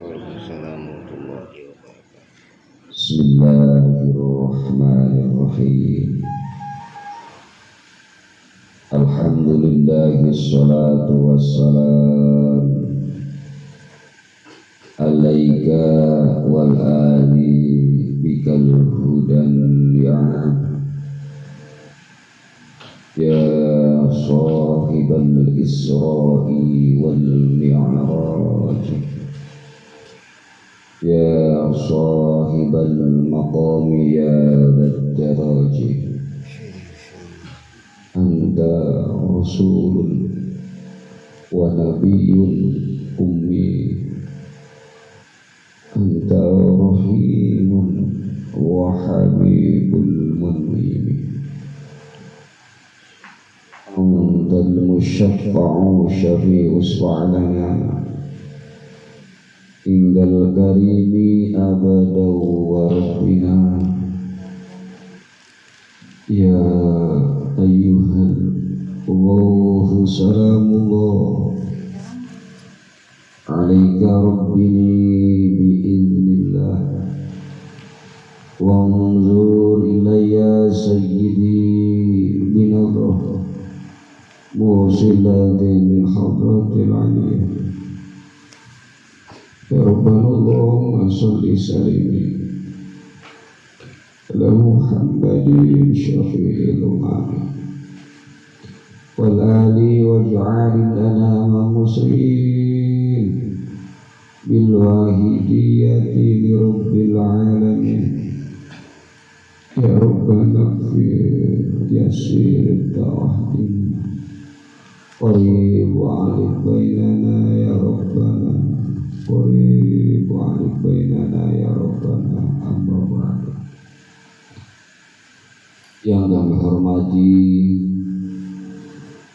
Bismillahirrahmanirrahim. Alhamdulillahi sholatu wassalam alaika wal ali bikal hudan ya sahibal isra'i wal mi'raj ya sahibal maqami ya dzaraji anta rasulun wa nabiyyun ummi anta rahimun wa habibul munimi antal musyaffa'u syafi'us wa'lana indal karimi abadaw wa rabbina ya ayyuhal Allahu salamullah alaika rabbini biiznillah wanzur ilayya sayyidi binadhah musilatin min hadratil aliyah ya Rabbana Allahumma salli salimi ala Muhammadin syafi'il umami wal ali waj'alil anama muslimin bil wahidiyati li rabbil alamin ya Rabbana ighfir yasir ta'ahdin qarib wa'alif bainana ya Rabbana qarib wa'alif bainana ya Rabbana amma ba'du. Yang kami hormati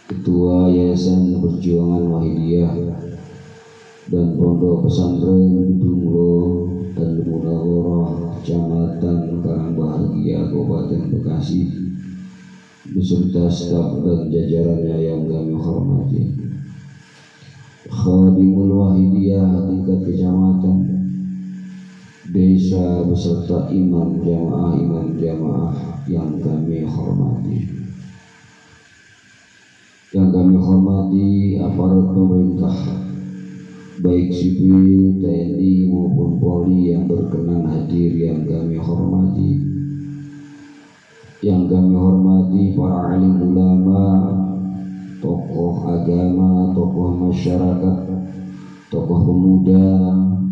Ketua Yayasan Perjuangan Wahidiyah dan Pondok Pesantren Dumlo dan Munawwarah Kecamatan Karangbahagia Kabupaten Bekasi beserta staf dan jajarannya yang kami hormati, Khadimul Wahidiyah tingkat kecamatan, desa beserta imam jamaah yang kami hormati. Yang kami hormati aparat pemerintah baik sipil, TNI maupun Polri yang berkenan hadir yang kami hormati. Yang kami hormati para alim ulama, tokoh agama, tokoh masyarakat, tokoh pemuda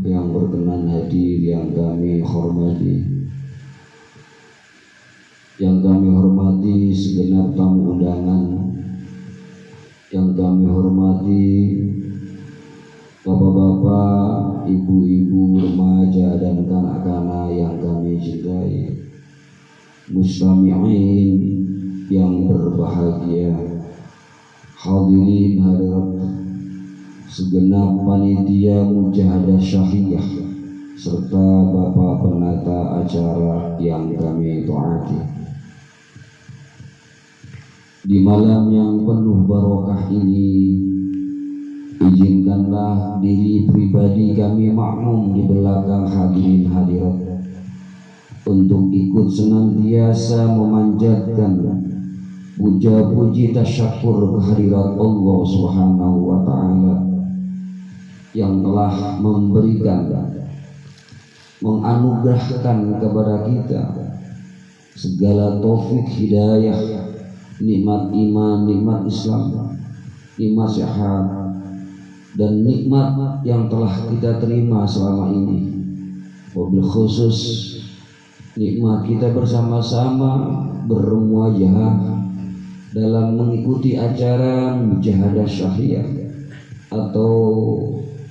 yang berkenan hadir yang kami hormati. Yang kami hormati segenap tamu undangan, yang kami hormati bapak-bapak, ibu-ibu, remaja dan kanak-kanak yang kami cintai, mustami'in yang berbahagia, hadirin hadirat segenap panitia mujahadah syahiyah serta bapak penata acara yang kami taati. Di malam yang penuh barokah ini, izinkanlah diri pribadi kami makmum di belakang hadirin hadirat untuk ikut senantiasa memanjatkan puja-puji tasyakur kehadirat Allah Subhanahu wa ta'ala yang telah memberikan, menganugerahkan kepada kita segala taufik hidayah, nikmat iman, nikmat Islam, nikmat sehat, dan nikmat yang telah kita terima selama ini. Wabil khusus nikmat kita bersama-sama bermuajahah dalam mengikuti acara mujahadah syahiyah atau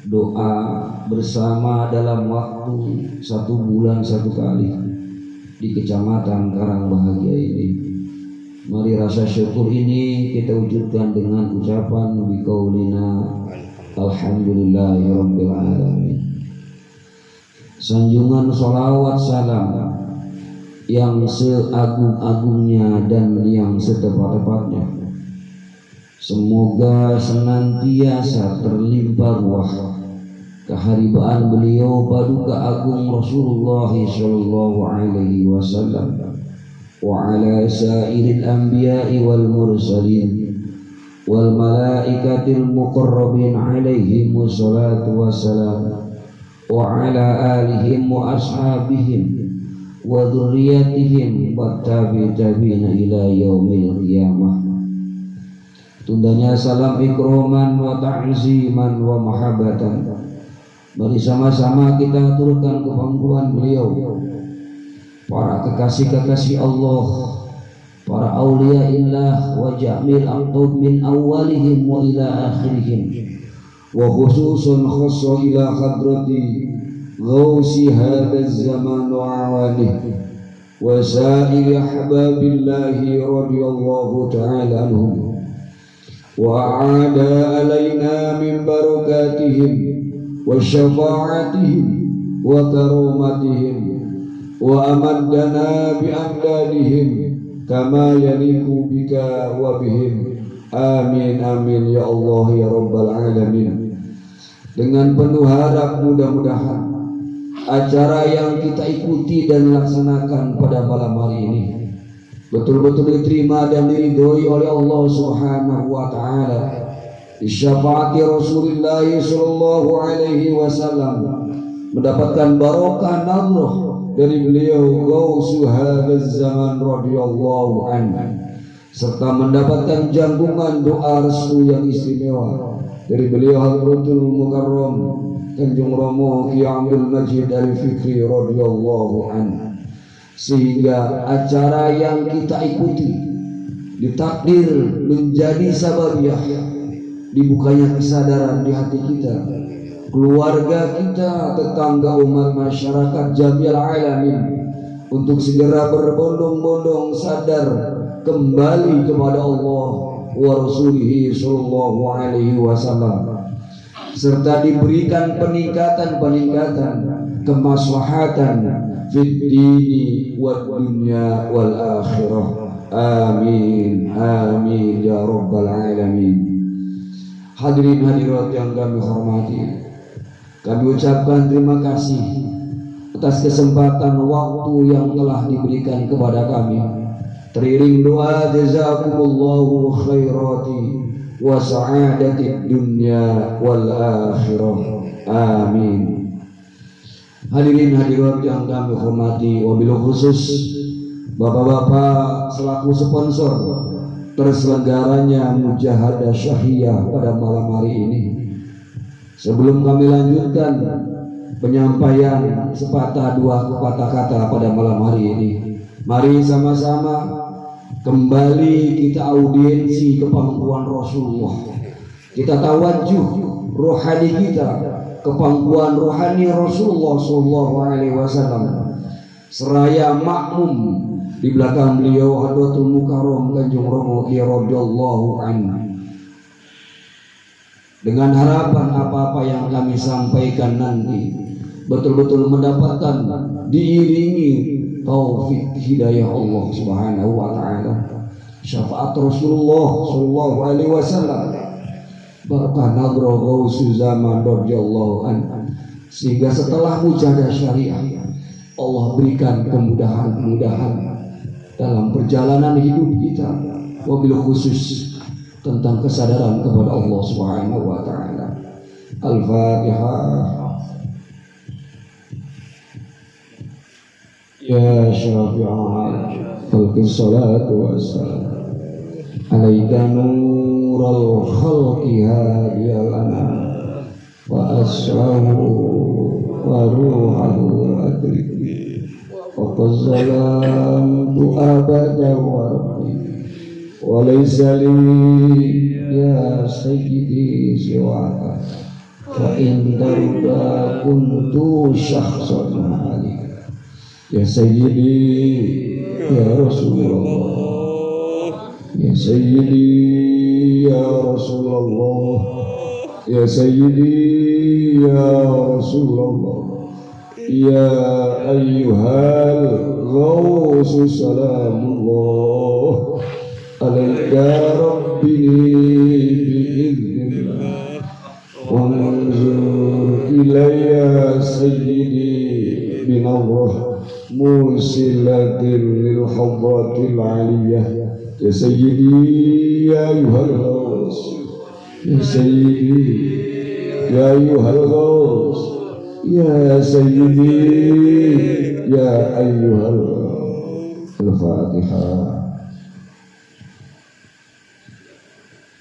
doa bersama dalam waktu 1 bulan 1 kali di Kecamatan Karangbahagia ini. Mari rasa syukur ini kita wujudkan dengan ucapan biqaulina alhamdulillahirabbil alamin. Sanjungan sholawat salam yang seagung-agungnya dan yang setepat-tepatnya Semoga senantiasa terlimpah ruah keharibaan beliau paduka agung Rasulullah sallallahu alaihi wasallam wa ala sairil anbiya'i wal mursalin wal malaikatil muqarrabin alaihim wassalatu wassalam wa ala alihim wa ashabihim wa dzurriyyatihim wattabi'ina ila yaumil qiyamah. Tundanya salam ikroman wa ta'ziman wa mahabbatan. Mari sama-sama kita aturkan kepangkuan beliau, para kekasih-kekasih Allah, para auliyaillah wa jamil aqtab min awalihim wa ila akhirihim, wa khususun khassa ila hadrati ghausi hadha zaman wa awalih wa sa'il ahbabillahi radiyallahu ta'ala anhum wa a'ada alaina min barakatihim wa syafa'atihim wa karumatihim wa amaddana bi amdadihim kama yaliku bika wa bihim. Amin amin ya Allah ya rabbal alamin. Dengan penuh harap mudah-mudahan acara yang kita ikuti dan laksanakan pada malam hari ini betul-betul diterima dan diridhoi oleh Allah Subhanahu wa taala. Syafaati Rasulullah sallallahu alaihi wasallam, mendapatkan barokah nazarah dari beliau Gausu hadzal zaman radhiyallahu anhu, serta mendapatkan janggungan doa restu yang istimewa dari beliau Hadratul Mukarram Kanjeng Romo Ki Abdul Majid Al-Fikri radhiyallahu anhu, sehingga acara yang kita ikuti ditakdir menjadi sababiyah dibukanya kesadaran di hati kita, keluarga kita, tetangga, umat masyarakat jami'al alamin untuk segera berbondong-bondong sadar kembali kepada Allah wa Rasulih sallallahu alaihi wasallam, serta diberikan peningkatan kemaslahatan fid dini wad dunya wal akhirah. Amin amin ya rabbal alamin. Hadirin hadirat yang kami hormati, kami ucapkan terima kasih atas kesempatan waktu yang telah diberikan kepada kami. Teriring doa jazakumullahu khairati wa sa'adatid dunya wal akhirah. Amin. Hadirin hadirat yang kami hormati, wabil khusus bapak-bapak selaku sponsor terselenggaranya mujahadah syahiyah pada malam hari ini. Sebelum kami lanjutkan penyampaian sepatah dua kata pada malam hari ini, mari sama-sama kembali kita audiensi kepangkuan Rasulullah. Kita tawajuh rohani kita kepangkuan rohani Rasulullah sallallahu alaihi wasallam, seraya makmum di belakang beliau Hadratul Mukarram Kanjeng Romo Ki radhiyallahu anhu, dengan harapan apa-apa yang kami sampaikan nanti betul-betul mendapatkan diiringi taufik hidayah Allah Subhanahu wa taala, syafaat Rasulullah sallallahu alaihi wasallam, barakah nadrah Gausu zaman radhiyallahu anhu, sehingga setelah mujahadah syariah Allah berikan kemudahan-kemudahan dalam perjalanan hidup kita, wabil khusus tentang kesadaran kepada Allah Subhanahu wa taala. Al-Fatihah. Ya syafi'al khalqi salatu wassalam alaika nural khalqi hadiyalana wa as'ahu wa ruhahu adrikni wa qazzalamtu abada wa rabbi wa laysa li ya sayyidi siwaka fa in darda kuntu syakhsan alika ya sayyidi ya Rasulullah ya sayyidi ya Rasulullah ya sayyidi ya Rasulullah ya ayyuhal ghawsu salamullah alaika rabbi bi'idhnillah wanzur ilayya sayyidi binawrah musilatin lil hadratil aliyah ya sayyidi ya ayuhal ghaus ya sayyidi ya ayuhal ghaus ya sayyidi ya ayuhal Al-Fatihah.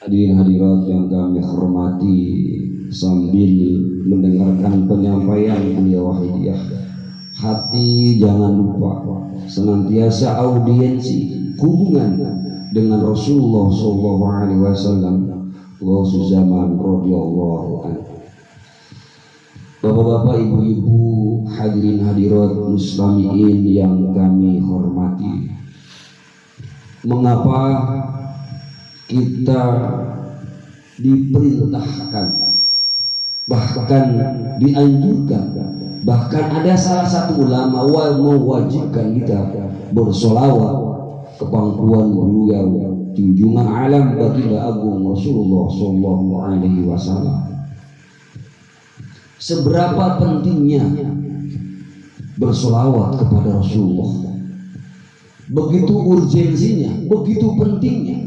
Hadirin hadirat yang kami hormati, sambil mendengarkan penyampaian beliau Wahidiyah, hati jangan lupa senantiasa audiensi hubungan dengan Rasulullah SAW, Ghaus Zaman radhiyallahu anhu. Bapak-bapak, ibu-ibu, hadirin hadirat muslimin yang kami hormati, mengapa kita diperintahkan, bahkan dianjurkan, bahkan ada salah satu ulama mewajibkan kita bersolawat ke pangkuan beliau junjungan alam baginda agung Rasulullah SAW. Seberapa pentingnya bersolawat kepada Rasulullah, begitu urgensinya, begitu pentingnya,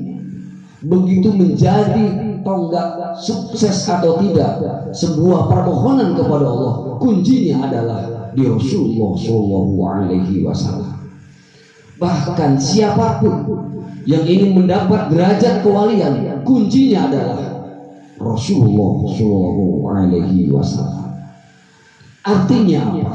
begitu menjadi tonggak sukses atau tidak sebuah permohonan kepada Allah, kuncinya adalah di Rasulullah SAW. Bahkan siapapun yang ingin mendapat derajat kewalian, kuncinya adalah Rasulullah SAW. Artinya apa?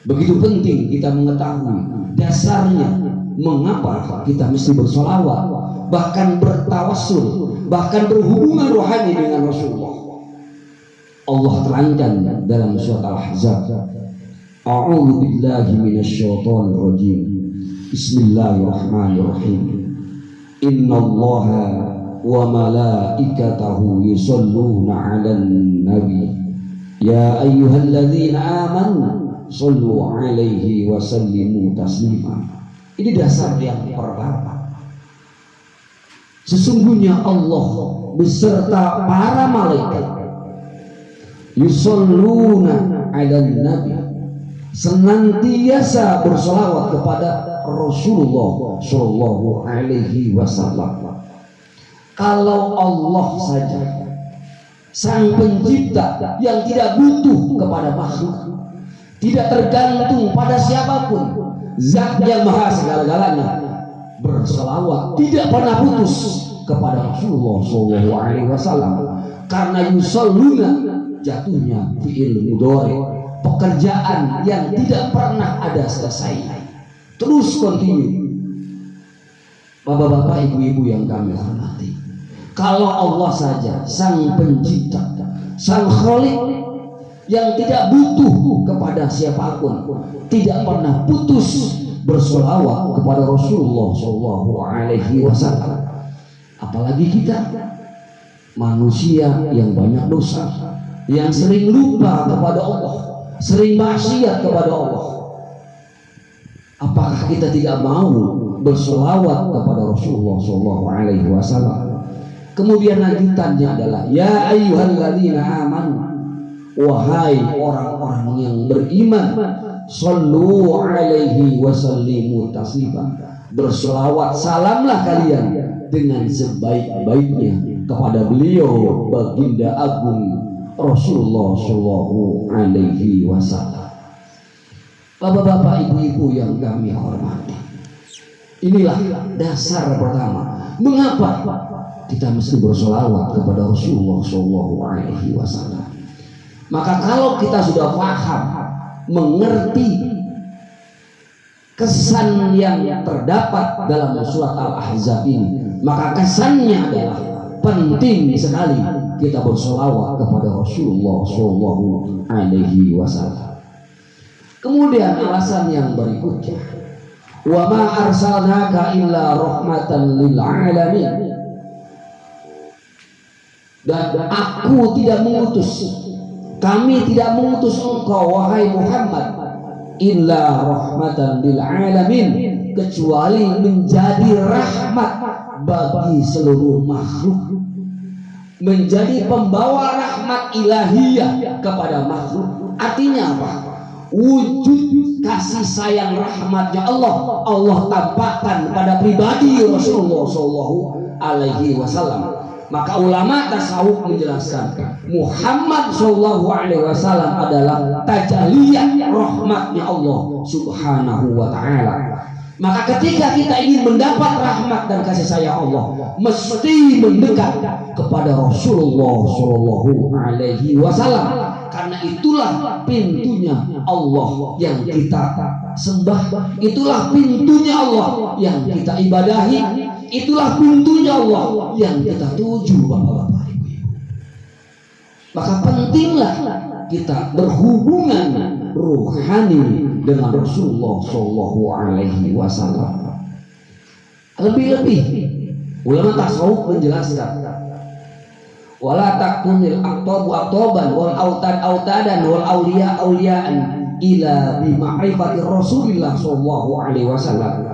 Begitu penting kita mengetahui dasarnya mengapa kita mesti bersolawat, bahkan bertawassul, bahkan berhubungan rohani dengan Rasulullah. Allah terangkan dalam surat Al-Ahzab, A'udzu billahi minasyaitonir rajim. Bismillahirrahmanirrahim. Innallaha wa malaikatahu yusholluna 'alan nabi. Ya ayyuhalladzina amanu shollu 'alaihi wa sallimu taslima. Ini dasar yang pertama. Sesungguhnya Allah beserta para malaikat yusholluna 'alan nabi, senantiasa bersolawat kepada Rasulullah Shallallahu Alaihi Wasallam. Kalau Allah saja, Sang Pencipta yang tidak butuh kepada makhluk, tidak tergantung pada siapapun, Zat yang maha segala-galanya, berselawat tidak pernah putus kepada Rasulullah Shallallahu Alaihi Wasallam. Karena yusalluna jatuhnya fi'il mudhari, pekerjaan yang tidak pernah ada selesai, terus kontinu. Bapak-bapak, ibu-ibu yang kami hormati, kalau Allah saja, Sang Pencipta, Sang Khalik yang tidak butuh kepada siapapun, tidak pernah putus bersolawat kepada Rasulullah Shallallahu Alaihi Wasallam, apalagi kita manusia yang banyak dosa, yang sering lupa kepada Allah, sering maksiat kepada Allah. Apakah kita tidak mau bersolawat kepada Rasulullah Shallallahu Alaihi Wasallam? Kemudian lanjutannya adalah ya ayyuhalladzina amanu, wahai orang-orang yang beriman, shollu alaihi wasallimu taslima, bersolawat salamlah kalian dengan sebaik-baiknya kepada beliau baginda agung Rasulullah Shallallahu Alaihi Wasallam. Bapak-bapak, ibu-ibu yang kami hormati, inilah dasar pertama mengapa kita mesti bersolawat kepada Rasulullah Shallallahu Alaihi Wasallam. Maka kalau kita sudah paham, mengerti kesan yang terdapat dalam surat Al-Ahzab ini, maka kesannya adalah penting sekali kita bersolawat kepada Rasulullah Shallallahu Alaihi Wasallam. Kemudian alasan yang berikutnya, wa ma arsalnaka illa rahmatan lil alamin, dan aku tidak mengutus, kami tidak mengutus engkau wahai Muhammad illa rahmatan lil alamin, kecuali menjadi rahmat bagi seluruh makhluk. menjadi pembawa rahmat ilahiyah kepada makhluk. Artinya apa? Wujud kasih sayang rahmatnya Allah tampakkan pada pribadi Rasulullah Shallallahu Alaihi Wasallam. Maka ulama tasawuf menjelaskan Muhammad Shallallahu Alaihi Wasallam adalah tajalliyah rahmatnya Allah Subhanahu Wa Taala. Maka ketika kita ingin mendapat rahmat dan kasih sayang Allah, mesti mendekat kepada Rasulullah Shallallahu Alaihi Wasallam. Karena itulah pintunya Allah yang kita sembah, itulah pintunya Allah yang kita ibadahi, itulah pintunya Allah yang kita tuju, bapak-bapak, ibu-ibu. Maka pentinglah kita berhubungan ruhani dengan Rasulullah Shallallahu Alaihi Wasallam. Lebih-lebih ulama tasawuf menjelaskan, wala takunil aqtabu aqtaban wal autad autadan wal auliya auliyaan ila bi ma'rifati Rasulillah Shallallahu Alaihi Wasallam.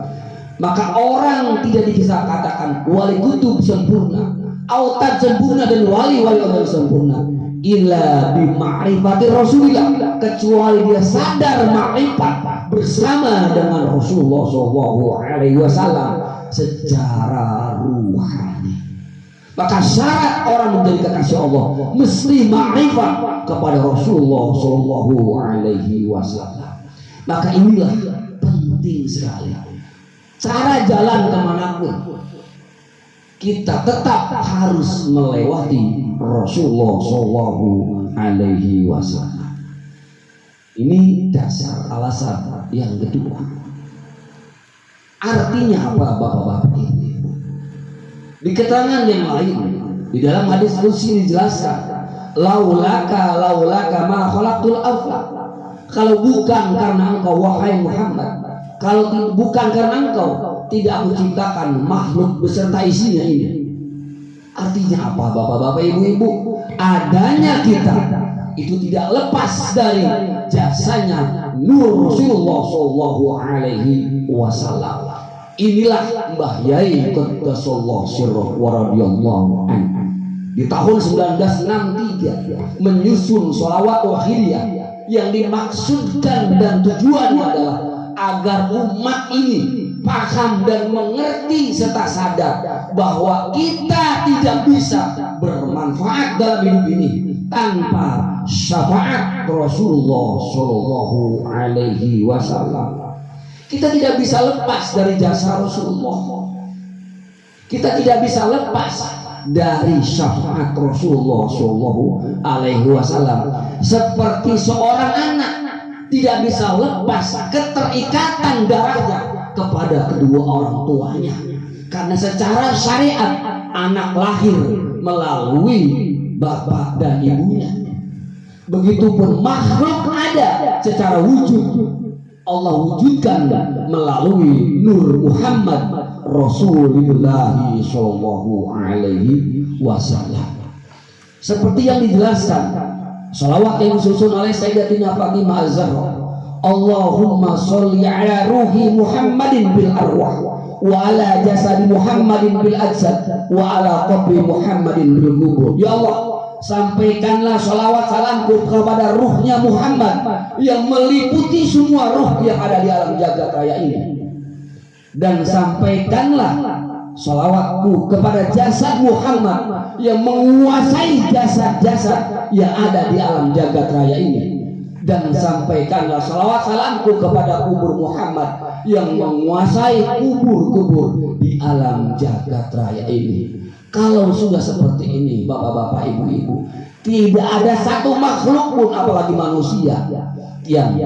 Maka orang tidak bisa katakan wali kutub sempurna, autad sempurna, dan wali-wali Allah sempurna illa bi ma'rifati Rasulillah, kecuali dia sadar ma'rifat bersama dengan Rasulullah Shallallahu Alaihi Wasallam secara ruhani. Maka syarat orang menjadi kekasih Allah mesti ma'rifat kepada Rasulullah Shallallahu Alaihi Wasallam. Maka inilah penting sekali. Cara jalan kemanapun, kita tetap harus melewati Rasulullah Shallallahu Alaihi Wasallam. Ini dasar alasan yang kedua. Artinya apa, bapak-bapak ini? Di keterangan yang lain, di dalam hadis qudsi dijelaskan, laulaka ma khalaqtul aflaq. Kalau bukan karena engkau wahai Muhammad, kalau bukan karena engkau, tidak aku ciptakan makhluk beserta isinya ini. Artinya apa, bapak-bapak, ibu-ibu? Adanya kita itu tidak lepas dari jasanya Nur Rasulullah Shallallahu Alaihi Wasallam. Inilah Mbah Yai Qaddasallahu sirrahu wa radhiyallahu anhu di tahun 1963 menyusun sholawat wahidiyah yang dimaksudkan dan tujuannya adalah agar umat ini paham dan mengerti serta sadar bahwa kita tidak bisa bermanfaat dalam hidup ini tanpa syafaat Rasulullah Shallallahu Alaihi Wasallam. Kita tidak bisa lepas dari jasa Rasulullah. Kita tidak bisa lepas dari syafaat Rasulullah Shallallahu Alaihi Wasallam. Seperti seorang anak tidak bisa lepas keterikatan darahnya kepada kedua orang tuanya. Karena secara syariat anak lahir melalui bapak dan ibunya. Begitupun makhluk ada secara wujud Allah wujudkan melalui Nur Muhammad Rasulullah Shallallahu Alaihi Wasallam. Seperti yang dijelaskan salawat yang disusun oleh Sayyidatina Fatimah Az-Zahra, Allahumma sholli ala ruhi Muhammadin bil arwah wa ala jasadi Muhammadin bil ajsad wa ala qabri Muhammadin bil qubur. Ya Allah, sampaikanlah salawat salamku kepada ruhnya Muhammad yang meliputi semua ruh yang ada di alam jagat raya ini, dan sampaikanlah salawatku kepada jasad Muhammad yang menguasai jasad-jasad yang ada di alam jagat raya ini, dan sampaikanlah salawat salamku kepada kubur Muhammad yang menguasai kubur-kubur di alam jagat raya ini. Kalau sudah seperti ini, bapak-bapak, ibu-ibu, tidak ada satu makhluk pun, apalagi manusia, yang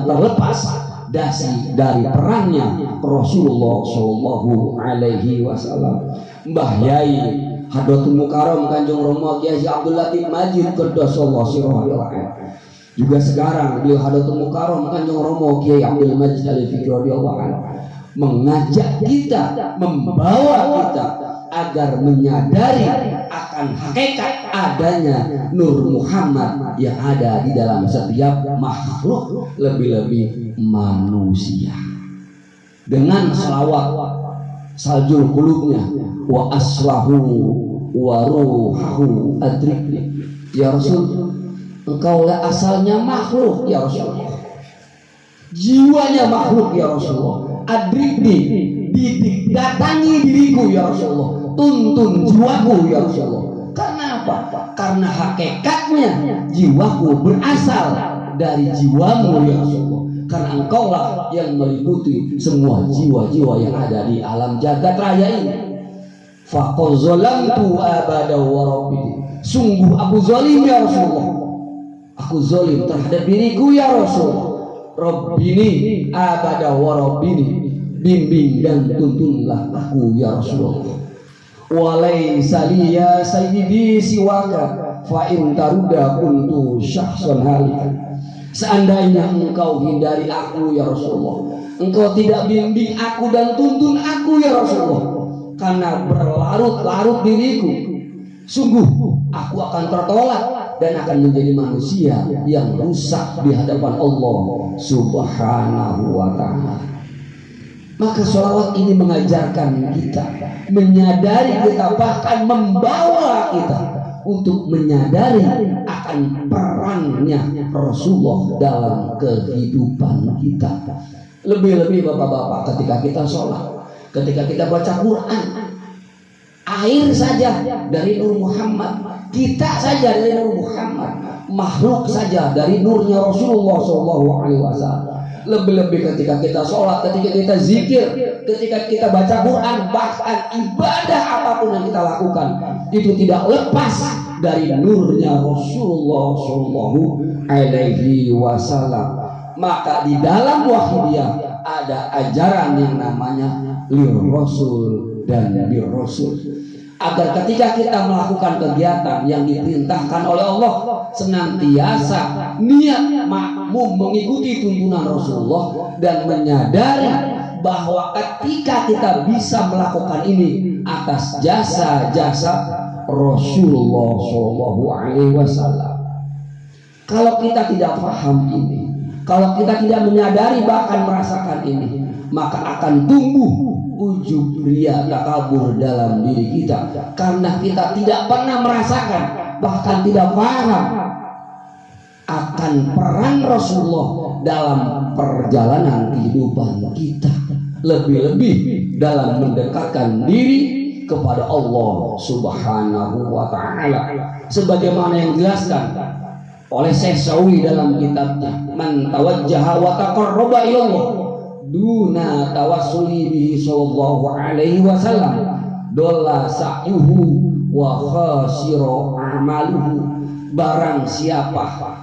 terlepas dari perannya Rasulullah Shallallahu Alaihi Wasallam. Mbah Yai Hadratul Mukarram Kanjeng Rama Kiai Abdul Latif Majid Qaddasallahu sirrahu. Juga sekarang di Hadratul Mukarram Kanjeng Rama Kiai Abdul Majid Al-Fikri radhiyallahu anhu mengajak kita, membawa kita agar menyadari akan hakikat adanya Nur Muhammad yang ada di dalam setiap makhluk, lebih-lebih manusia. Dengan salawat saljul qulubnya wa aslahu wa ruhahu adrikni. Ya Rasul, engkaulah asalnya makhluk ya Rasulullah, jiwanya makhluk ya Rasulullah. Adrikni, datangi diriku ya Rasulullah, tuntun jiwaku ya Rasulullah. Karena apa? Karena hakikatnya jiwaku berasal dari jiwamu ya Rasulullah. Karena engkaulah yang meliputi semua jiwa-jiwa yang ada di alam jagat raya ini. Faqad zalamtu abada wa rabbi. Sungguh aku zalim ya Rasulullah. Aku zalim terhadap diriku ya Rasulullah. Rabbini abada wa rabbini. Bimbing dan tuntunlah aku ya Rasulullah. Walaysa liya sayyidi siwaka fa in taruda kuntu syakhsan halikan. Seandainya engkau hindari aku ya Rasulullah, engkau tidak bimbing aku dan tuntun aku ya Rasulullah, karena berlarut-larut diriku, sungguh aku akan tertolak dan akan menjadi manusia yang rusak di hadapan Allah Subhanahu wa ta'ala. Maka sholawat ini mengajarkan kita menyadari kita, bahkan membawa kita untuk menyadari akan perannya Rasulullah dalam kehidupan kita. Lebih-lebih bapak-bapak, ketika kita sholat, ketika kita baca Quran, air saja dari Nur Muhammad, kita saja dari Nur Muhammad, makhluk saja dari nurnya Rasulullah SAW. Lebih-lebih ketika kita sholat, ketika kita zikir, ketika kita baca Quran, bahkan ibadah apapun yang kita lakukan, itu tidak lepas dari nurnya Rasulullah SAW. Maka di dalam wahidiyah ada ajaran yang namanya lir Rasul dan bir Rasul. Agar ketika kita melakukan kegiatan yang diperintahkan oleh Allah, senantiasa niat makmum mengikuti tuntunan Rasulullah dan menyadari bahwa ketika kita bisa melakukan ini atas jasa-jasa Rasulullah SAW. Kalau kita tidak paham ini, kalau kita tidak menyadari bahkan merasakan ini, maka akan tumbuh ujub ria takabur dalam diri kita, karena kita tidak pernah merasakan bahkan tidak paham akan peran Rasulullah dalam perjalanan kehidupan kita, lebih-lebih dalam mendekatkan diri kepada Allah Subhanahu wa ta'ala, sebagaimana yang dijelaskan oleh Syekh Sawi dalam kitabnya Man Tawajjaha wa Taqarraba ilallah duna tawassuli bihi sallallahu alaihi wasallam dolla sa'yuhu wa khasira a'maluhu. Barang siapa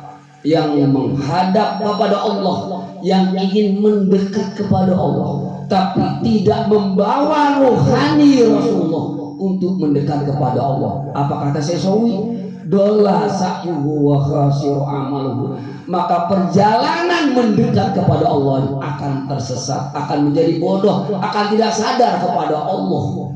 yang menghadap kepada Allah, yang ingin mendekat kepada Allah, tapi tidak membawa rohani Rasulullah untuk mendekat kepada Allah, apa kata Sesawi? Dolla sa'yuhu wa khasira a'maluhu. Maka perjalanan mendekat kepada Allah akan tersesat, akan menjadi bodoh, akan tidak sadar kepada Allah.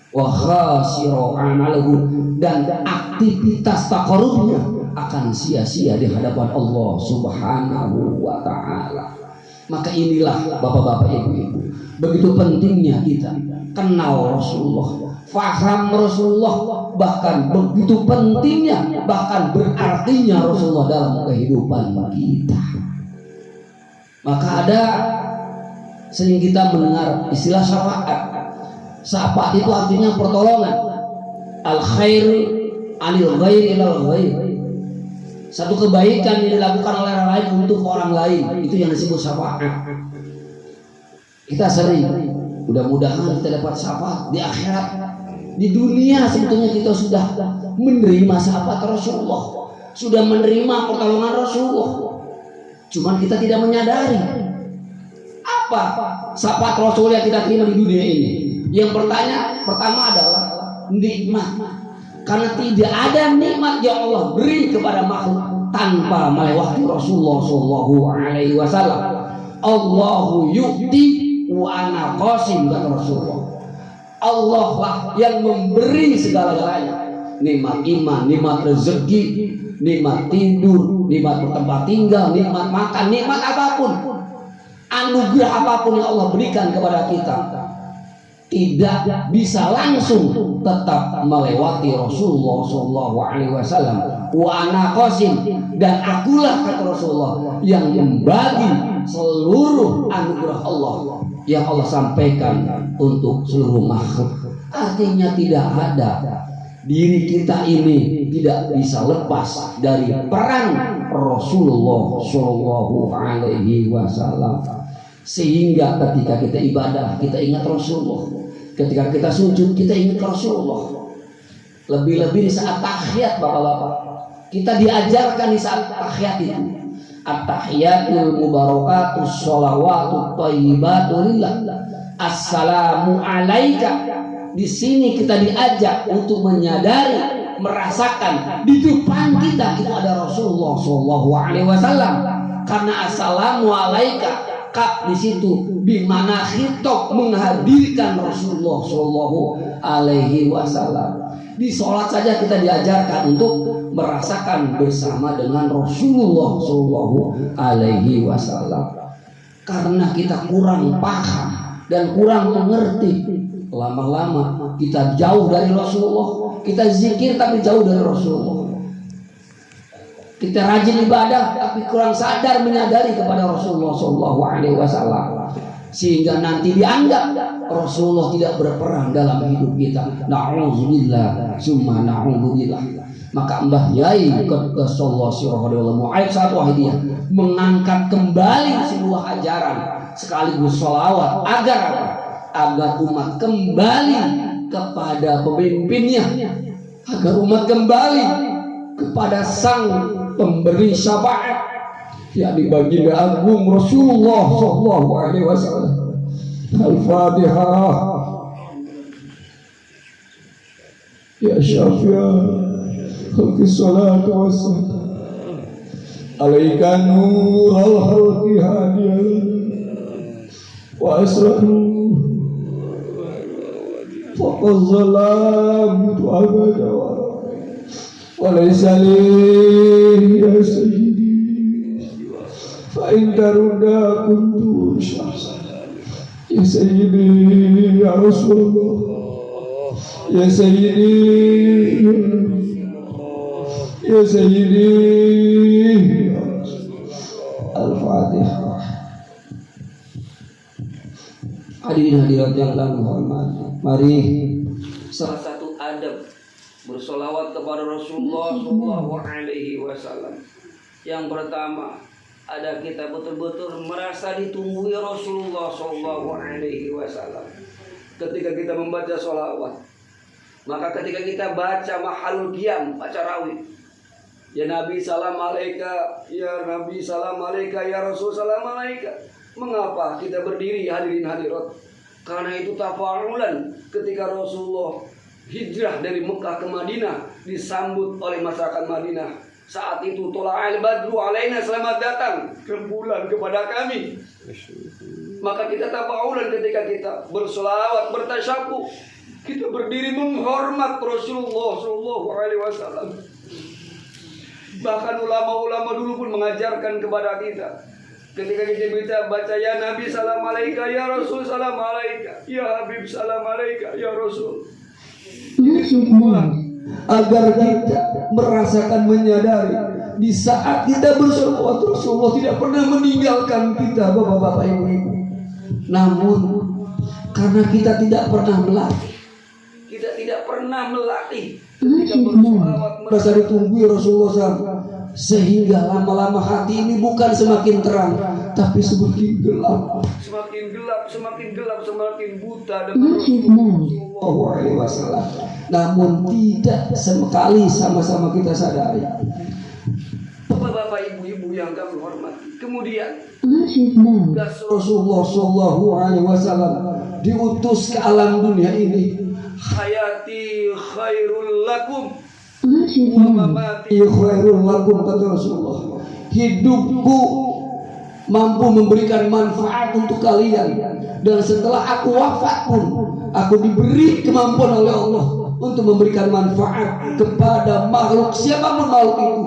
Wa khasira amaluhu, dan aktivitas taqarrubnya akan sia-sia di hadapan Allah Subhanahu wa ta'ala. Maka inilah bapak-bapak ibu-ibu, begitu pentingnya kita kenal Rasulullah, faham Rasulullah, bahkan begitu pentingnya, bahkan berartinya Rasulullah dalam kehidupan kita. Maka ada sering kita mendengar istilah syafaat. Syafaat itu artinya pertolongan. Al khair anil ghair ilal ghair. Satu kebaikan yang dilakukan oleh orang lain untuk orang lain, itu yang disebut syafaat. Kita sering, mudah-mudahan kita dapat syafaat di akhirat. Di dunia sebetulnya kita sudah menerima syafaat Rasulullah, sudah menerima pertolongan Rasulullah. Cuman kita tidak menyadari apa syafaat Rasul yang kita terima di dunia ini. Yang pertama adalah nikmat. Karena tidak ada nikmat yang Allah beri kepada makhluk tanpa melewati Rasulullah SAW. Allahu yu'ti wa ana qasim, kata Rasulullah. Allah lah yang memberi segala-galanya. Nikmat iman, nikmat rezeki, nikmat tidur, nikmat tempat tinggal, nikmat makan, nikmat apapun, anugerah apapun yang Allah berikan kepada kita, tidak bisa langsung tetap melewati Rasulullah Shallallahu Alaihi Wasallam. Wa ana qasim, dan akulah kata Rasulullah yang membagi seluruh anugerah Allah yang Allah sampaikan untuk seluruh makhluk. Artinya tidak ada diri kita ini tidak bisa lepas dari peran Rasulullah Shallallahu Alaihi Wasallam. Sehingga ketika kita ibadah kita ingat Rasulullah, ketika kita sujud kita ingat Rasulullah. Lebih-lebih di saat tahiyat bapak-bapak, kita diajarkan di saat tahiyat itu at-tahiyatul mubarakatus sholawatut thayyibatu lillah, assalamu alaika. Di sini kita diajak untuk menyadari, merasakan di depan kita itu ada Rasulullah Shallallahu Alaihi Wasallam. Karena assalamu alaika kap di situ bimana khitab menghadirkan Rasulullah Shallallahu Alaihi Wasallam. Di sholat saja kita diajarkan untuk merasakan bersama dengan Rasulullah Shallallahu Alaihi Wasallam. Karena kita kurang paham dan kurang mengerti, lama-lama kita jauh dari Rasulullah. Kita zikir tapi jauh dari Rasulullah. Kita rajin ibadah tapi kurang sadar menyadari kepada Rasulullah Shallallahu Alaihi Wasallam, sehingga nanti dianggap Rasulullah tidak berperan dalam hidup kita. Na'udzubillah, summa na'udzubillah. Maka Mbah Yai Qaddasallahu sirrahu ayat 1 Wahidiyah mengangkat kembali sebuah ajaran sekaligus sholawat agar apa? Agar umat kembali kepada pemimpinnya, agar umat kembali kepada sang pemberi syafaat, yakni baginda agung Rasulullah Shallallahu Alaihi Wasallam. Al-Fatihah. Ya Syafi'ah khalqi salatu wassalam alaika nurul khalqi hadiyan wa asratu faqad zalam abada wa laysa li ya sayyidi fa in tarudda kuntu syahsan ya sayyidi ya Rasulullah ya sayyidi ya sayyidi. Al-Fatihah. Hadirin hadirat yang kami hormati, mari salah satu adab bersolawat kepada Rasulullah Shallallahu Alaihi Wasallam. Yang pertama, ada kita betul-betul merasa ditunggui Rasulullah Shallallahu Alaihi Wasallam. Ketika kita membaca solawat, maka ketika kita baca mahalul qiyam, baca rawih, ya Nabi salam alaika, ya Nabi salam alaika, ya Rasul salam alaika. Mengapa kita berdiri hadirin hadirat? Karena itu tafarulan ketika Rasulullah hijrah dari Mekah ke Madinah, disambut oleh masyarakat Madinah. Saat itu tola'al badru alaina, selamat datang rembulan kepada kami. Maka kita tafarulan ketika kita bersolawat, bertasyabuh, kita berdiri menghormat Rasulullah Shallallahu Alaihi Wasallam. Bahkan ulama-ulama dulu pun mengajarkan kepada kita, ketika kita baca ya Nabi salam alaika, ya Rasul salam alaika, ya Habib salam alaika, ya Rasul. Ini semua agar kita merasakan, menyadari di saat kita bersolawat Rasulullah tidak pernah meninggalkan kita, bapak-bapak, ibu-ibu. Namun karena kita tidak pernah melatih, kita tidak pernah melatih ketika bersolawat merasa ditunggu Rasulullah SAW, sehingga lama-lama hati ini bukan semakin terang tapi semakin gelap, semakin gelap, semakin gelap, semakin buta dengan Rasulullah SAW. Namun tidak sekali sama-sama kita sadari, bapak-bapak, ibu-ibu yang kami hormati. Kemudian Rasulullah SAW diutus ke alam dunia ini. Hayati khairul lakum wa mamati khairul lakum, kata Rasulullah. Hidupku mampu memberikan manfaat untuk kalian, dan setelah aku wafat pun aku diberi kemampuan oleh Allah untuk memberikan manfaat kepada makhluk, siapapun makhluk itu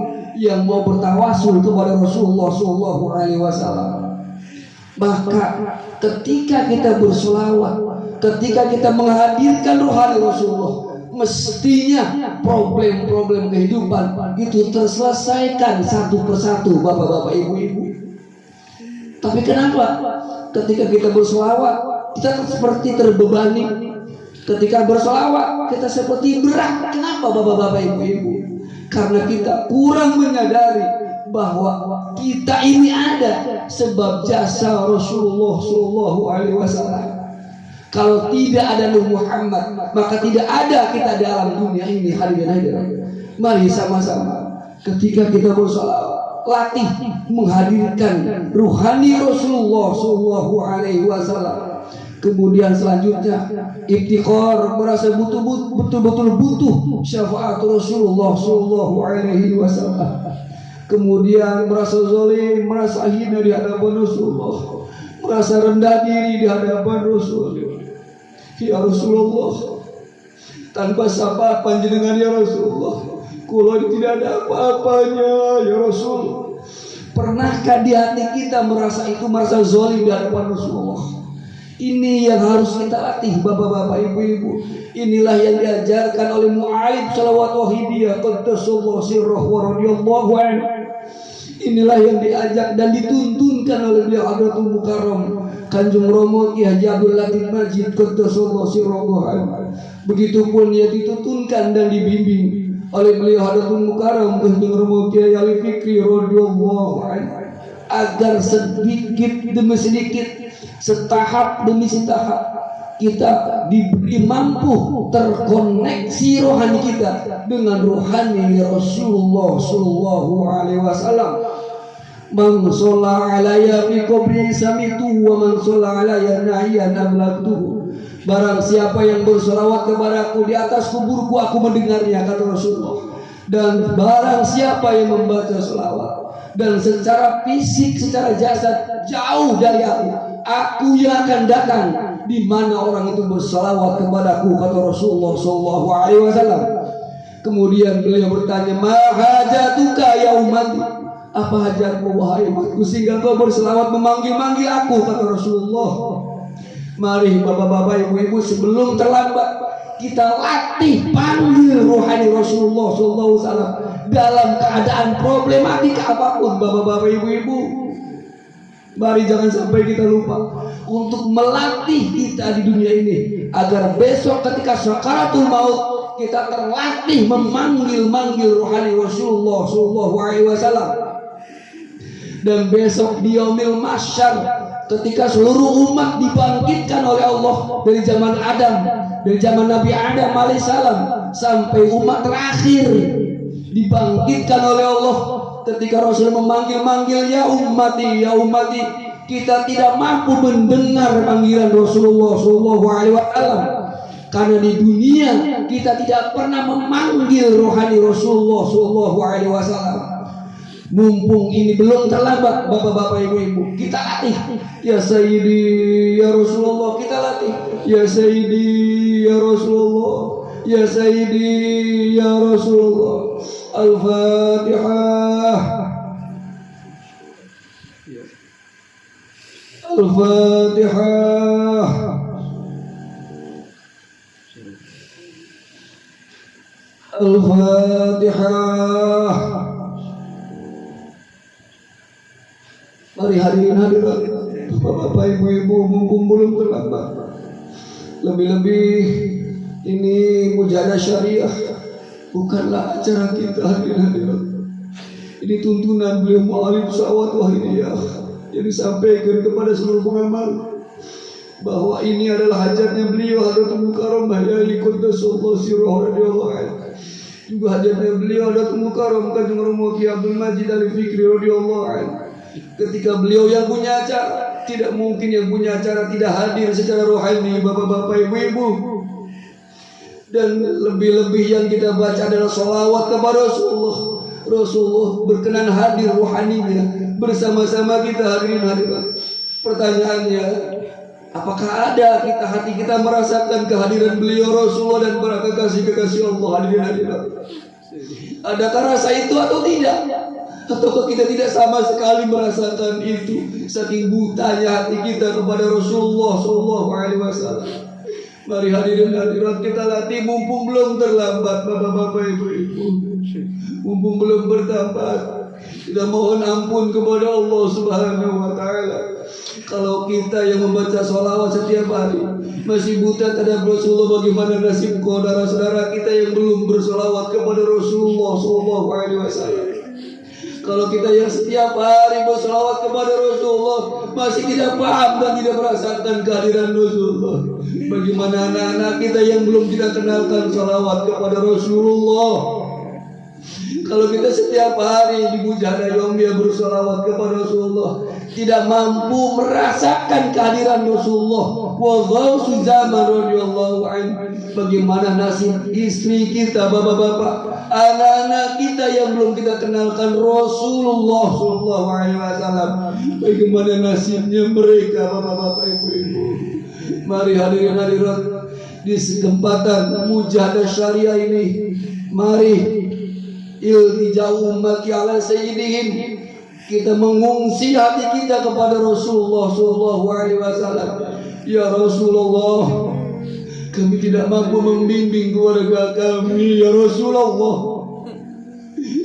yang mau bertawasul kepada Rasulullah Shallallahu Alaihi Wasallam. Maka ketika kita bersolawat, ketika kita menghadirkan rohani Rasulullah, mestinya problem-problem kehidupan itu terselesaikan satu persatu, bapak-bapak, ibu-ibu. Tapi kenapa ketika kita bersolawat kita seperti terbebani? Ketika bersolawat kita seperti berat. Kenapa bapak-bapak, ibu-ibu? Karena kita kurang menyadari bahwa kita ini ada sebab jasa Rasulullah Shallallahu Alaihi Wasallam. Kalau tidak ada Nabi Muhammad, maka tidak ada kita dalam dunia ini. Hadirin, mari sama-sama ketika kita bersolawat, latih menghadirkan ruhani Rasulullah Shallallahu Alaihi Wasallam. Kemudian selanjutnya iftikhar, merasa betul-betul butuh syafaat Rasulullah Shallallahu Alaihi Wasallam. Kemudian merasa zalim, merasa hina di hadapan Rasulullah, merasa rendah diri di hadapan Rasulullah. Ya Rasulullah, tanpa sapa panjenengan ya Rasulullah, kula tidak ada apa-apanya ya Rasul. Pernahkah di hati kita merasa zalim di hadapan Rasulullah? Ini yang harus kita latih, bapak-bapak, ibu-ibu. Inilah yang diajarkan oleh Mu'alib Shalawat Wahidiyah Qaddasallahu sirrahu wa radhiyallahu anhu. Inilah yang diajak dan dituntunkan oleh beliau Hadratul Mukarram Kanjeng Romo Ki Haji Abdul Latif Majid Qaddasallahu sirrahu. Begitupun ia dituntunkan dan dibimbing oleh beliau Hadratul Mukarram Kanjeng Romo Ki Haji Fikri radhiyallahu anhu, agar sedikit demi sedikit, setahap demi setahap kita diberi mampu terkoneksi rohani kita dengan rohani Rasulullah Sallallahu Alaihi Wasallam. Man sholla alayya fi qabri samitu wa man sholla alayya nahiyan ablagtuhu. Barang siapa yang bersolawat kepadaku di atas kuburku, aku mendengarnya, kata Rasulullah. Dan barang siapa yang membaca selawat dan secara fisik, secara jasad jauh dari aku yang akan datang di mana orang itu bersalawat kepadaku, kata Rasulullah Sallallahu Alaihi Wasallam. Kemudian beliau bertanya, ma hajatuka ya ummati, apa hajatmu wahai umatku sehingga kau bersalawat memanggil-manggil aku, kata Rasulullah. Mari bapak-bapak, ibu-ibu, sebelum terlambat kita latih panggil rohani Rasulullah Sallallahu Alaihi Wasallam dalam keadaan problematika apapun, bapak-bapak, ibu-ibu. Mari jangan sampai kita lupa untuk melatih kita di dunia ini, agar besok ketika sakaratul maut kita terlatih memanggil-manggil rohani Rasulullah Sallallahu Alaihi Wasallam. Dan besok di yaumil mahsyar, ketika seluruh umat dibangkitkan oleh Allah dari zaman Adam, dari zaman Nabi Adam alaihissalam sampai umat terakhir dibangkitkan oleh Allah, ketika Rasul memanggil-manggil ya ummati, ya ummati, kita tidak mampu mendengar panggilan Rasulullah Sallallahu Alaihi Wasallam karena di dunia kita tidak pernah memanggil rohani Rasulullah Sallallahu Alaihi Wasallam. Mumpung ini belum terlambat, bapak-bapak, ibu-ibu, kita latih. Ya Sayyidi ya Rasulullah, kita latih. Ya Sayyidi ya Rasulullah, ya Sayyidi ya Rasulullah. Al-Fatihah. Al-Fatihah. Al-Fatihah. Mari hadirin hadirat, bapak ibu-ibu, mumpung belum terlambat. Lebih-lebih ini mujahadah syariah, bukanlah acara kita, hadirin hadirat. Ini tuntunan beliau Mu'alib Shalawat Wahidiyah yang disampaikan kepada seluruh pengamal, bahwa ini adalah hajatnya beliau Hadratul Mukarram Yai Qaddasallahu sirrahu radhiyallahu anhu. Juga hajatnya beliau Hadratul Mukarram Kanjeng Romo Ki Abdul Majid Al-Fikri radhiyallahu anhu. Ketika beliau yang punya acara, tidak mungkin yang punya acara tidak hadir secara rohani, bapak-bapak, ibu-ibu. Dan lebih-lebih yang kita baca adalah sholawat kepada Rasulullah. Rasulullah berkenan hadir rohaninya bersama-sama kita, hadirin hadirat. Pertanyaannya, apakah ada hati kita merasakan kehadiran beliau Rasulullah dan para kekasih-kekasih Allah, hadirin hadirat? Adakah rasa itu atau tidak? Ataukah kita tidak sama sekali merasakan itu, saking butanya hati kita kepada Rasulullah Sallallahu Alaihi Wasallam? Mari hadirin hadirat kita latih mumpung belum terlambat, bapak-bapak, ibu-ibu. Mumpung belum bertambat, kita mohon ampun kepada Allah Subhanahu wa Ta'ala. Kalau kita yang membaca sholawat setiap hari masih buta terhadap Rasulullah, bagaimana nasib saudara-saudara kita yang belum bersolawat kepada Rasulullah Sallallahu Alaihi Wasallam? Kalau kita yang setiap hari bersolawat kepada Rasulullah masih tidak paham dan tidak merasakan kehadiran Rasulullah, bagaimana anak-anak kita yang belum kita kenalkan solawat kepada Rasulullah? Kalau kita setiap hari di Mujahada Yomia bersolawat kepada Rasulullah, tidak mampu merasakan kehadiran Rasulullah wa ghausu zaman radhiyallahu anhu, bagaimana nasib istri kita, bapak-bapak, anak-anak kita yang belum kita kenalkan Rasulullah sallallahu alaihi wasallam, bagaimana nasibnya mereka, bapak-bapak, ibu-ibu? Mari hadirin hadirat, di kesempatan Mujahada Syariah ini, mari iltija'u ummati ala sayyidihim, kita mengungsi hati kita kepada Rasulullah sallallahu alaihi wasallam. Ya Rasulullah, kami tidak mampu membimbing keluarga kami, ya Rasulullah.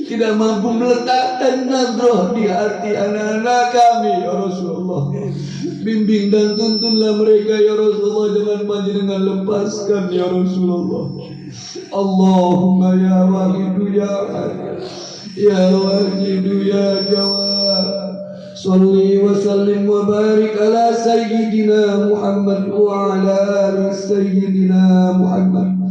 Tidak mampu meletakkan nazrah di hati anak-anak kami, ya Rasulullah. Bimbing dan tuntunlah mereka, ya Rasulullah, jangan panjenengan lepaskan, ya Rasulullah. Allahumma ya wahidu ya ahad, ya wajidu ya jawad, salli wa sallim wa barik ala sayyidina Muhammad wa ala ali sayyidina Muhammad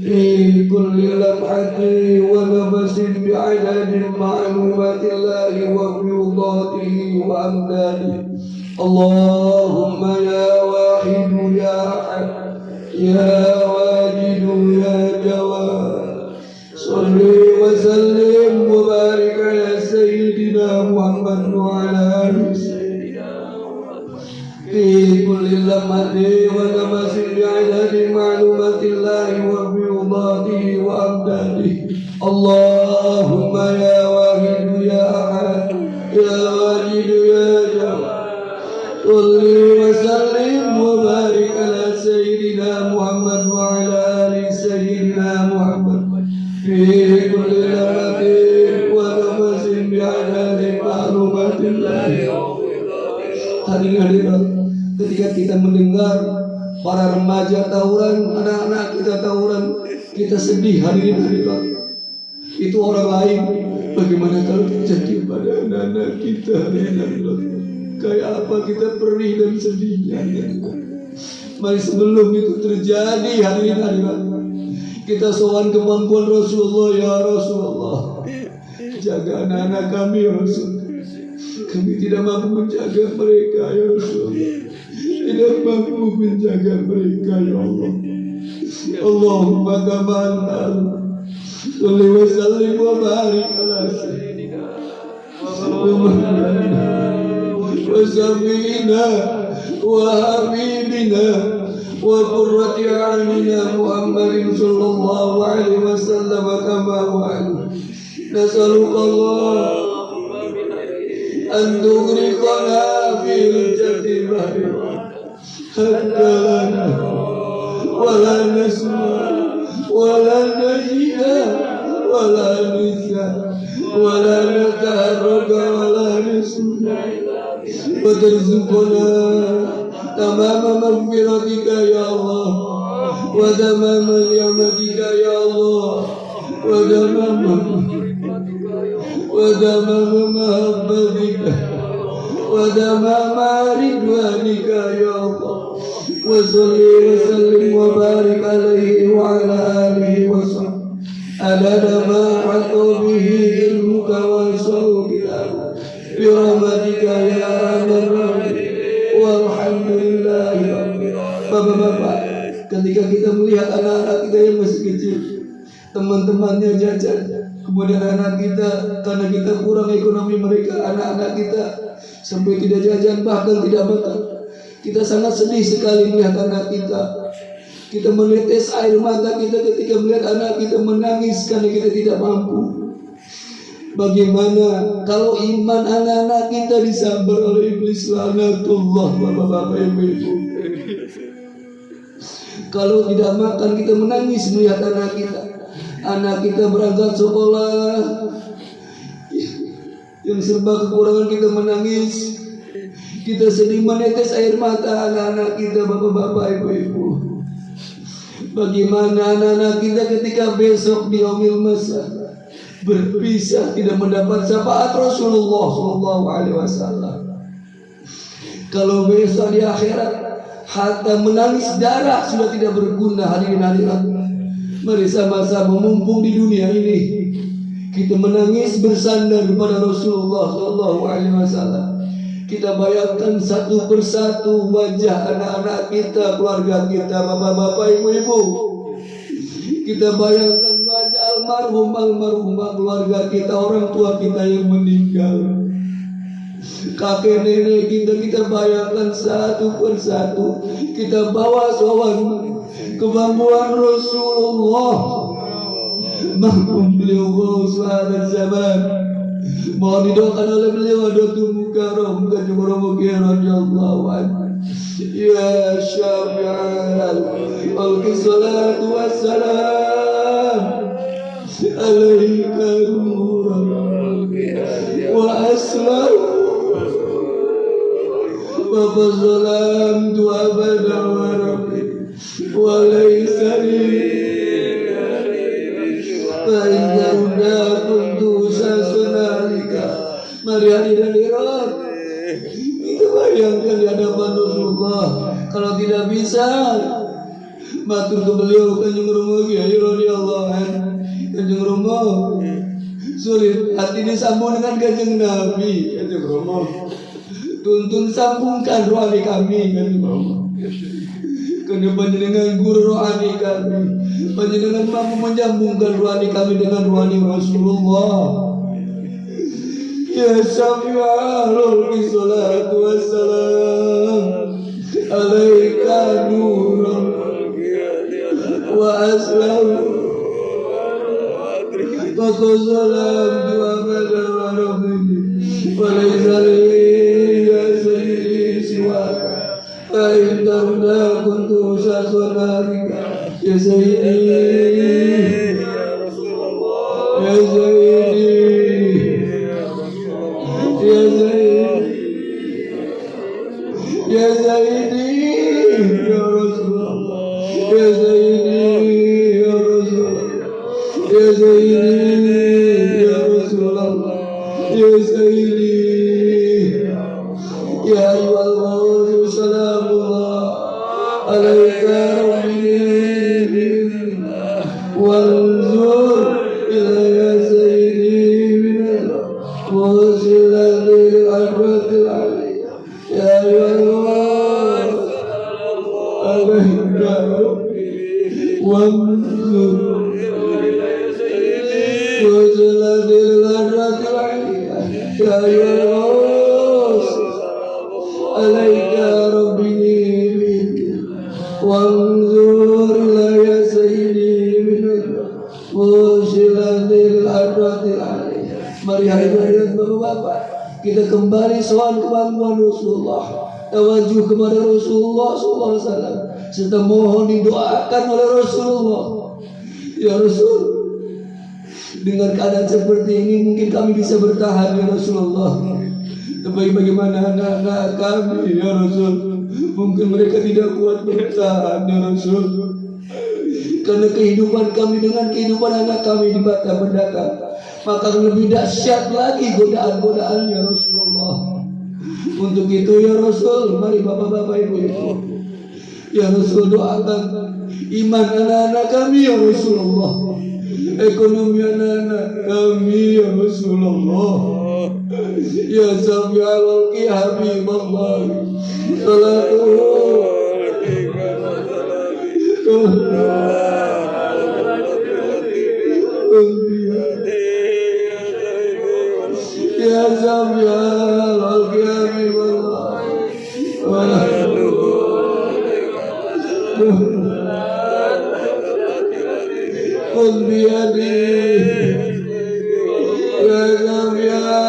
fi kulli lamhati wa nafasin bi'adadin ma'lumatillahi wa biudatihi wa amdadihi. Allahumma ya wahidu ya ahad, ya wajidu ya jawad, salli wa sallim wa barik ala sayyidina Muhammad wa ala ali sayyidina Muhammad fi kulli lamhati wa namasin bi'adadi ma'lumatillahi wa biudatihi wa amdadihi. Allahumma ya wahidu ya ahad, ya wajidu ya jawad, salli wa sallim wa barik ala sayyidina Muhammad wa ala ali sayyidina Muhammad fi kulli lamhatin wa namasin bi'adadi ma'lumatillahi. Hadirin, ketika kita mendengar para remaja tawuran, anak-anak kita tawuran, kita sedih. Hadirin, itu orang lain. Bagaimana kalau terjadi pada anak-anak kita? Kayak apa kita perih dan sedihnya. Mari sebelum itu terjadi, hadirin, kita sowan kemampuan Rasulullah. Ya Rasulullah, jaga anak-anak kami, ya Rasul. Kami tidak mampu menjaga mereka, ya Rasulullah. Tidak mampu menjaga mereka, ya Allah. Allahumma kamanal, salli wa sallim wa barik ala sayyidina Muhammad wa safina wa habibina wa qurrati a'yunina Muhammadin sallallahu alaihi wasallam kama wa'ada. Nas'aluka Allah an tughriqana fil jannati hatta lana wa la nasma wa la najida wa la nisa wa la nataharraka wa la nisna wa tarzuqna tamama maghfiratika ya Allah wa tamama ni'matika ya Allah wa tamama mahabbatika wa tamama ridwanika ya Allah. Wa salli wa sallim wa barik alaihi wa ala alihi wa sahbihi adada ma hata bihi ilmuka wa sawbika bi rahmatika ya arhamar rahimin walhamdulillahi rabbil alamin. Bapak-bapak, ketika kita melihat anak-anak kita yang masih kecil, teman-temannya jajan, kemudian anak kita, karena kita kurang ekonomi mereka, anak-anak kita sampai tidak jajan, bahkan tidak makan. Kita sangat sedih sekali melihat anak kita. Kita menetes air mata kita ketika melihat anak kita menangis karena kita tidak mampu. Bagaimana kalau iman anak-anak kita disambar oleh iblis, laknatullah, bapak-bapak, ibu-ibu. Kalau tidak makan kita menangis melihat anak kita. Anak kita berangkat sekolah, yang serba kekurangan kita menangis. Kita sedih menetes air mata anak-anak kita, bapak-bapak, ibu-ibu. Bagaimana anak-anak kita ketika besok di yaumil masa berpisah, tidak mendapat syafaat Rasulullah SAW. Kalau besok di akhirat hatta menangis darah sudah tidak berguna. Hadirin-hadirat, mari sama-sama mumpung di dunia ini kita menangis bersandar kepada Rasulullah SAW. Kita bayangkan satu persatu wajah anak-anak kita, keluarga kita, bapak-bapak, ibu-ibu. Kita bayangkan wajah almarhumah keluarga kita, orang tua kita yang meninggal, kakek nenek kita bayangkan satu persatu. Kita bawa sowan kebanggaan Rasulullah, mahkum beliau suara zaman. Mohon didoakan oleh beliau Datuk Mukarram Gajah Mugia radhiyallahu anhu. Ya Syafi'al Alqi salatu wassalam alaika nuran wa aslam wa salam tu abada wa rabbi wa laysa li fa inna kuntu sasunalika. Mari hadirin, kita bayangkan di hadapan Rasulullah. Kalau tidak bisa, matur ke beliau Kanjeng Romo Kiai radhiyallahu anhu. Kanjeng Romo, sulit hati disambung dengan Kanjeng Nabi. Kanjeng Romo, tuntun sambungkan rohani kami. Kanjeng Romo, karena panjenengan guru rohani kami, panjenengan mampu menyambungkan rohani kami dengan rohani Rasulullah. Ya Syafi'ul salatu wassalam alaika nurun wa aslam wa salam wa bada wa rabbi wa laysa li ya sayyidi siwaka fa inna kuntu sasunarika ya sayyidi ya sayyidi Ya Sayyidi Ya Rasulullah, Ya Sayyidi Ya Rasulullah, Ya Sayyidi Ya Rasulullah, Ya Sayyidi Ya ayyuhal Rasul salamullah alaika rabbi wanzur ila ya Sayyidi minallah wa siladil adratil aliyah. Ya Allah alaika wanzur wa siladil adratil aliyah. Ya Allah alaika rabbi wanzur ila ya sayyidi minallah wa siladil adratil aliyah. Mari hadirin bapak-bapak, kita kembali soal kemampuan Rasulullah, tawajuh kepada Rasulullah SAW, serta mohon didoakan oleh Rasulullah. Ya Rasul, dengan keadaan seperti ini mungkin kami bisa bertahan ya Rasulullah. Tapi bagaimana anak-anak kami ya Rasul? Mungkin mereka tidak kuat bertahan ya Rasul, karena kehidupan kami dengan kehidupan anak kami di Batam mendatang, maka lebih dahsyat lagi godaan-godaan ya Rasulullah. Untuk itu ya Rasul, mari bapak-bapak ibu-ibu, ya Rasul doakan iman anak-anak kami ya Rasulullah, ekonomi anak-anak kami ya Rasulullah. Ya Syafi'ul Habiballah salatu Ya Syafi'ul Habiballah qul biyadi ya Syafi'ul Habiballah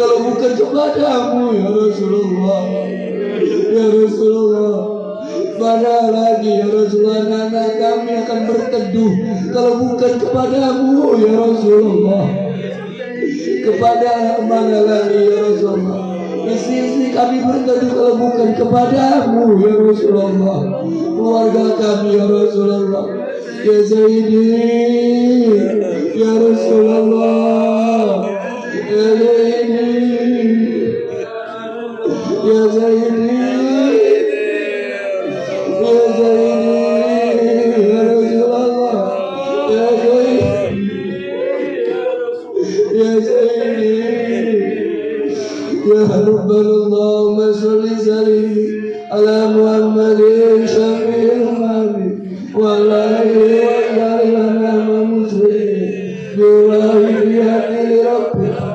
kalau bukan kepadamu ya Rasulullah. Ya Rasulullah, mana lagi ya Rasulullah anak kami akan berteduh kalau bukan kepadamu ya Rasulullah. Kepada mana lagi ya Rasulullah, istri-istri kami berteduh kalau bukan kepadamu ya Rasulullah. Keluarga kami ya Rasulullah. Ya Sayyidi ya Rasulullah. Ya Sayyidi ya Sayyidi ya Sayyidi ya Rasulullah. Ya Sayyidi ya Sayyidi ya Rabbana Allahumma sholli sallim ala Muhammadin syafi'il umami wa la ilaha illa huwa muslim biwahidiyati rabbika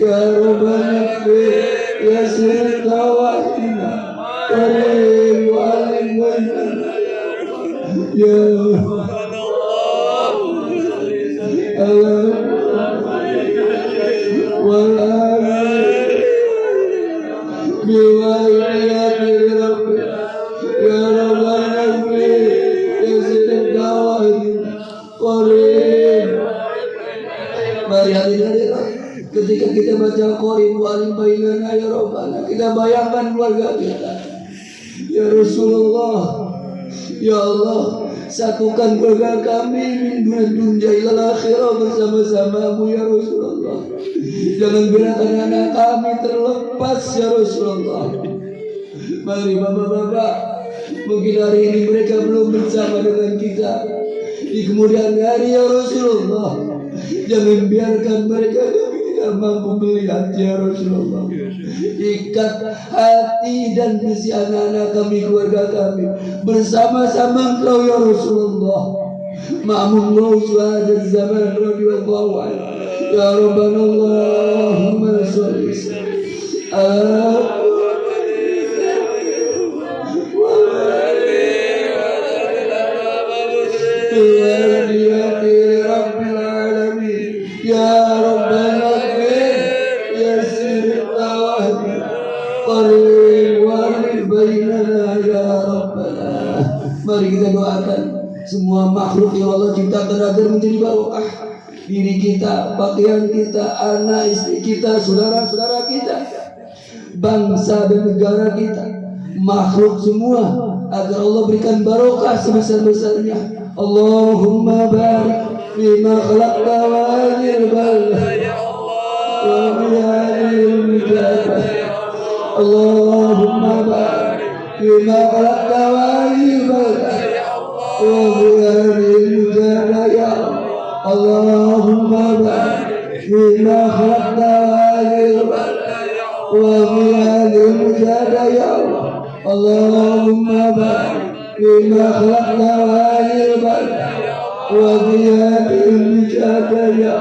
ya Rabbana ya sirka wahina karim wa alim ya Allah Mari hadirin ketika kita baca Qur'an wa'alim bainana ya Rabbana, kita bayangkan keluarga kita. Ya Rasulullah, ya Allah, satukan keluarga kami min dunya ilal akhirah bersama-samamu ya Rasulullah. Jangan biarkan anak kami terlepas ya Rasulullah. Mari bapak-bapak, mungkin hari ini mereka belum bersama dengan kita. Di kemudian hari ya Rasulullah, jangan biarkan mereka kami tidak mampu melihat ya Rasulullah. Ikat hati dan isi anak-anak kami, keluarga kami bersama-sama Engkau ya Rasulullah. Ma'amullah suhadat zaman radiyallahu anhu. Ya Rabbana Allahumma sholli ala Mari kita doakan semua makhluk yang Allah ciptakan agar menjadi barokah. Diri kita, pakaian kita, anak istri kita, saudara-saudara kita, bangsa dan negara kita, makhluk semua, agar Allah berikan barokah sebesar-besarnya. Allahumma barik fima khalaqta wa ajil balad wa biyadil mujahdah. Allahumma barik fima khalaqta wa ajil balad wa biyadil mujahdah ya Allahumma barik fima khalaqta wa ajil balad wa biyadil mujahdah ya Allahumma barik فيما خلقنا وهذه البلد وبهذه المجاهدة يا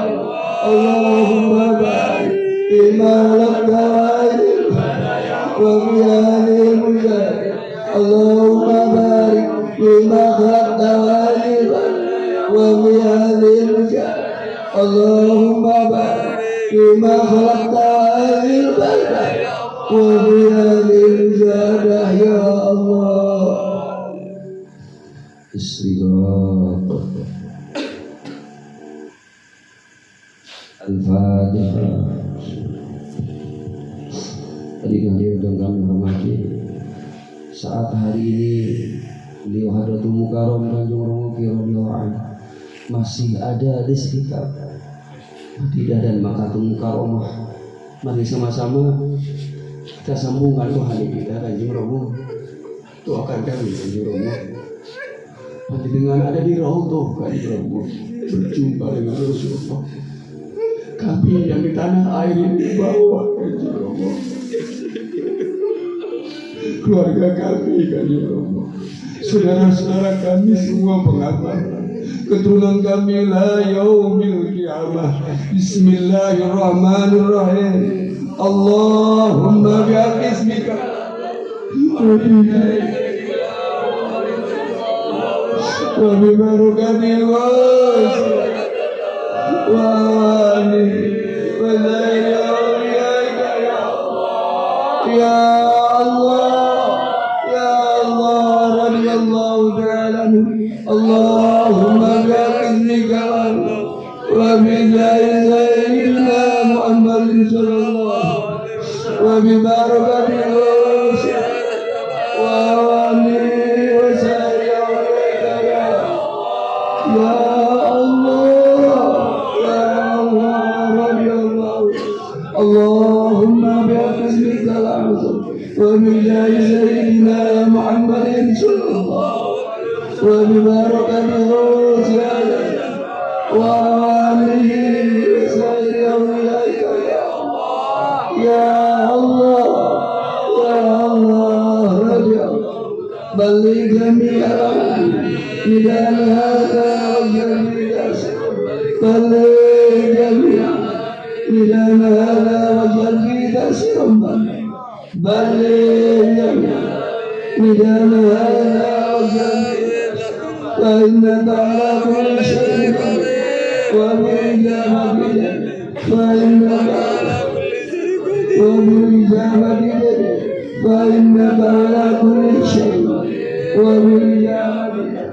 اللهم بارك فيما خلقنا وهذه البلد وبهذه المجاهدة اللهم بارك فيما خلقنا وهذه البلد وبهذه المجاهدة اللهم بارك فيما خلقنا وهذه البلد وبهذه المجاهدة يا الله. Istighfar. Al-Fatihah. Tadi hadir dan kami hormati, saat hari ini beliau Hadratul Mukarram Tanjung Romoki radhiyallahu anhu masih ada di sekitar Madidah dan Makatul Mukarramah. Mari sama-sama kita sambungkan rohani kita Tanjung Romo. Doakan kami Tanjung Romo. Nanti dengan ada di Raudhah Kanjeng Romo berjumpa dengan Rasulullah. Kami yang di tanah air ini bawa Kanjeng Romo. Keluarga kami Kanjeng Romo, saudara-saudara kami semua pengamal, keturunan kami la yaumil qiyamah. Bismillahirrahmanirrahim. Allahumma bi'ismika wa bibarakati wa ali wa la ilaha illa ya Allah ya Allah radhiyallahu ta'ala Allahumma bi'idznika wa bi'idznina Muhammadin sallallahu wa bi barakatihi wa alihi wa sahbihi ya Allahumma bi'idznika wa billahi sayyidina Muhammadin sallallahu wa bi barakatihi wa alihi wa sahbihi ya Allah ya Allah ya baligh jami'an midal hadha wa jami'an baligh jami'an midal hadha wa jami'an baligh jami'an midal hadha wa jami'an fa innaka ala kulli shay'in qadir wa bi'idznika fa innaka فإنك على كل شيء وبالإجابة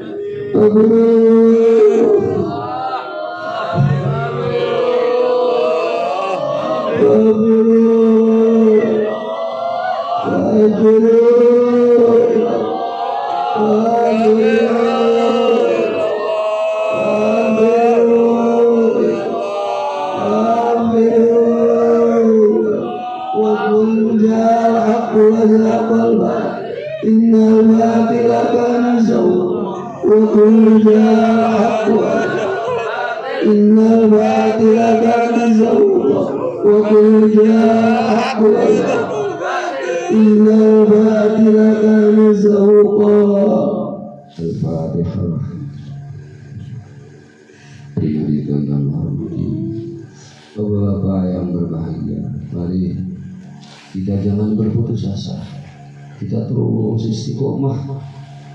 إن الباطل كان زهوقا وكل جاء حق إن الباطل كان زهوقا وكل جاء حق إن الباطل كان زهوقا. الفاتحة. Bapak-bapak yang berbahagia, mari kita jangan berputus asa. Kita terus istiqomah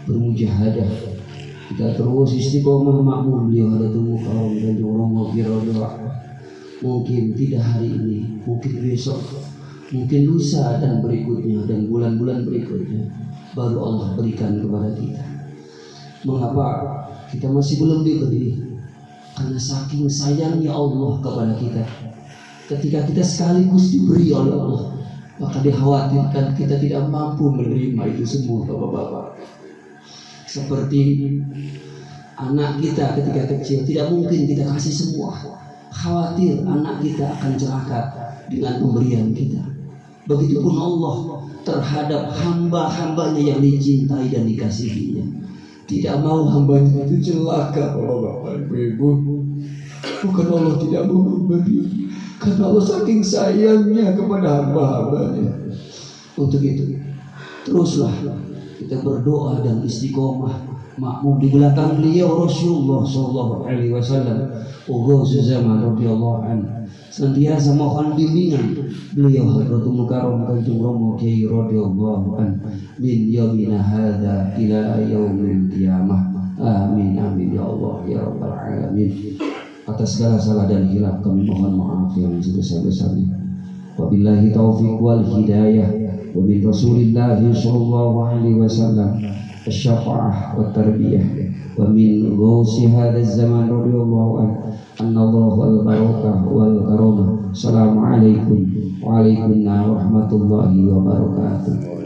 bermujahadah. Kita terus istiqomah makmum di hadatul mukarram dan Allah doa. Mungkin tidak hari ini, mungkin besok, mungkin lusa dan berikutnya dan bulan-bulan berikutnya baru Allah berikan kepada kita. Mengapa kita masih belum diberi? Karena saking sayangnya Allah kepada kita. Ketika kita sekaligus diberi oleh Allah, maka dikhawatirkan kita tidak mampu menerima itu semua, bapak-bapak. Seperti anak kita ketika kecil, tidak mungkin kita kasih semua. Khawatir anak kita akan celaka dengan pemberian kita. Begitupun Allah terhadap hamba-hambanya yang dicintai dan dikasihinya. Tidak mau hambanya itu celaka, bapak-bapak, ibu-ibu. Bukan Allah tidak mau memberi, karena Allah saking sayangnya kepada hamba-hambanya. Untuk itu, teruslah kita berdoa dan istiqomah makmum di belakang beliau Rasulullah sallallahu alaihi wasallam. Ughazu zaman radhiyallahu anhu senantiasa mohon bimbingan beliau Hadratul Mukarram Kanjeng Romo Kiai radhiyallahu anhu min yaumina hadza ila yaumil qiyamah. Amin amin ya Allah ya rabbal alamin. Atas segala salah dan hilaf kami mohon maaf yang sebesar-besarnya. Wabillahi taufiq wal hidayah wa bi Rasulillah sallallahu alaihi wasallam asy-syafa'ah wat tarbiyah wa min ghusi hadzal zaman radhiyallahu anhu annallahu wal barakah wal karamah. Assalamualaikum warahmatullahi wabarakatuh.